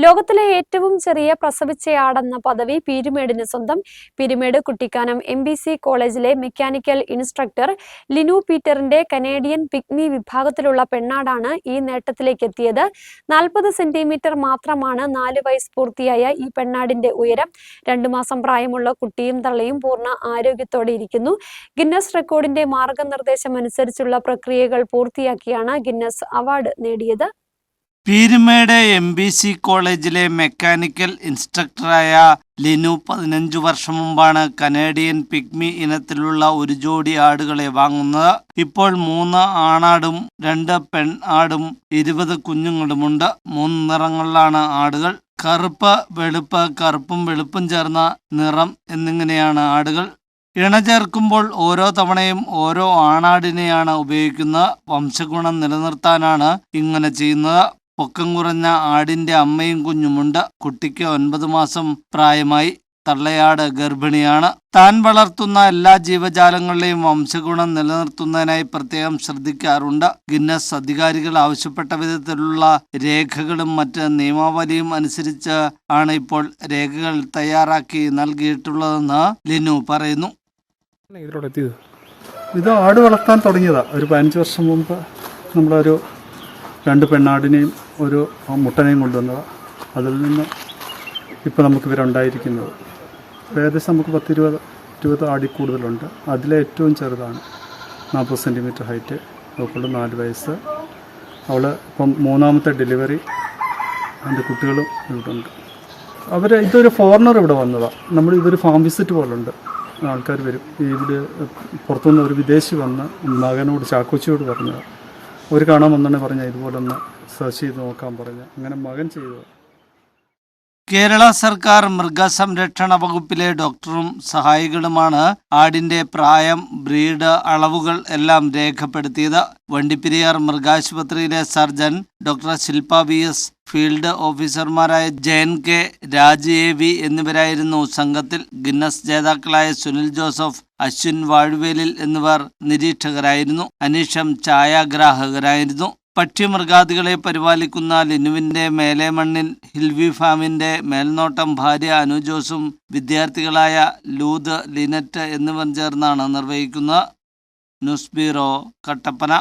ലോകത്തിലെ ഏറ്റവും ചെറിയ പ്രസവിച്ചയാടെന്ന പദവി പീരുമേടിന് സ്വന്തം. പീരുമേട് കുട്ടിക്കാനം MBC കോളേജിലെ മെക്കാനിക്കൽ ഇൻസ്ട്രക്ടർ ലിനു പീറ്ററിന്റെ കനേഡിയൻ പിഗ്മി വിഭാഗത്തിലുള്ള പെണ്ണാടാണ് ഈ നേട്ടത്തിലേക്ക് എത്തിയത്. 40 സെന്റിമീറ്റർ മാത്രമാണ് 4 വയസ്സ് പൂർത്തിയായ ഈ പെണ്ണാടിന്റെ ഉയരം. 2 മാസം പ്രായമുള്ള കുട്ടിയും തള്ളയും പൂർണ്ണ ആരോഗ്യത്തോടെ ഇരിക്കുന്നു. ഗിന്നസ് റെക്കോർഡിന്റെ മാർഗനിർദ്ദേശം അനുസരിച്ചുള്ള പ്രക്രിയകൾ പൂർത്തിയാക്കിയാണ് ഗിന്നസ് അവാർഡ് നേടിയത്. പീരുമേട് MBC കോളേജിലെ മെക്കാനിക്കൽ ഇൻസ്ട്രക്ടറായ ലിനു 15 വർഷം മുമ്പാണ് കനേഡിയൻ പിഗ്മി ഇനത്തിലുള്ള ഒരു ജോഡി ആടുകളെ വാങ്ങുന്നത്. ഇപ്പോൾ 3 ആണാടും 2 പെൺ ആടും 20 കുഞ്ഞുങ്ങളുമുണ്ട്. 3 നിറങ്ങളിലാണ് ആടുകൾ. കറുപ്പ്, വെളുപ്പ്, കറുപ്പും വെളുപ്പും ചേർന്ന നിറം എന്നിങ്ങനെയാണ് ആടുകൾ. ഇണ ചേർക്കുമ്പോൾ ഓരോ തവണയും ഓരോ ആണാടിനെയാണ് ഉപയോഗിക്കുന്നത്. വംശഗുണം നിലനിർത്താനാണ് ഇങ്ങനെ ചെയ്യുന്നത്. പൊക്കം കുറഞ്ഞ ആടിന്റെ അമ്മയും കുഞ്ഞുമുണ്ട്. കുട്ടിക്ക് 9 മാസം പ്രായമായി. തള്ളയാട് ഗർഭിണിയാണ്. താൻ വളർത്തുന്ന എല്ലാ ജീവജാലങ്ങളുടെയും വംശഗുണം നിലനിർത്തുന്നതിനായി പ്രത്യേകം ശ്രദ്ധിക്കാറുണ്ട്. ഗിന്നസ് അധികാരികൾ ആവശ്യപ്പെട്ട വിധത്തിലുള്ള രേഖകളും മറ്റ് നിയമാവലിയും അനുസരിച്ച് ആണ് ഇപ്പോൾ രേഖകൾ തയ്യാറാക്കി നൽകിയിട്ടുള്ളതെന്ന് ലിനു പറയുന്നു. ഇത് ആട് വളർത്താൻ തുടങ്ങിയതാ. ഒരു 15 വർഷം മുമ്പ് നമ്മളൊരു 2 പെണ്ണാടിനെയും ഒരു മുട്ടനെയും കൊണ്ടുവന്നതാണ്. അതിൽ നിന്ന് ഇപ്പോൾ നമുക്ക് ഇവരുണ്ടായിരിക്കുന്നത് ഏകദേശം നമുക്ക് 10-20 ആടിൽ കൂടുതലുണ്ട്. അതിലെ ഏറ്റവും ചെറുതാണ് 40 സെൻറ്റിമീറ്റർ ഹൈറ്റ്. അവൾക്കുള്ള 4 വയസ്സ്. അവൾ ഇപ്പം 3ാമത്തെ ഡെലിവറി. അതിൻ്റെ കുട്ടികളും ഇവിടെ ഉണ്ട്. ഇതൊരു ഫോറിനർ ഇവിടെ വന്നതാണ്. ഇതൊരു ഫാം വിസിറ്റ് പോലുണ്ട്. ആൾക്കാർ വരും. ഇവിടെ പുറത്തുനിന്ന് ഒരു വിദേശി വന്ന് മകനോട് ചാക്കോച്ചിയോട് പറഞ്ഞതാണ്. ഒരു കാണാൻ വന്നെ പറഞ്ഞാൽ ഇതുപോലെ ഒന്ന് സെർച്ച് ചെയ്ത് നോക്കാൻ പറഞ്ഞ. അങ്ങനെ മകൻ ചെയ്തത്. കേരള സർക്കാർ മൃഗസംരക്ഷണ വകുപ്പിലെ ഡോക്ടറും സഹായികളുമാണ് ആടിന്റെ പ്രായം, ബ്രീഡ്, അളവുകൾ എല്ലാം രേഖപ്പെടുത്തിയത്. വണ്ടിപ്പെരിയാർ മൃഗാശുപത്രിയിലെ സർജൻ ഡോക്ടർ ശില്പ VS, ഫീൽഡ് ഓഫീസർമാരായ ജയൻ K, രാജ് AV എന്നിവരായിരുന്നു സംഘത്തിൽ. ഗിന്നസ് ജേതാക്കളായ സുനിൽ ജോസഫ്, അശ്വിൻ വാഴുവേലിൽ എന്നിവർ നിരീക്ഷകരായിരുന്നു. അനീഷം ഛായാഗ്രാഹകരായിരുന്നു. പക്ഷിമൃഗാദികളെ പരിപാലിക്കുന്ന ലിനുവിന്റെ മേലേമണ്ണിൽ ഹിൽവി ഫാമിന്റെ മേൽനോട്ടം ഭാര്യ അനു ജോസും വിദ്യാർത്ഥികളായ ലൂത്, ലിനറ്റ് എന്നിവർ ചേർന്നാണ് നിർവഹിക്കുന്നത്. News bureau, Kattappana.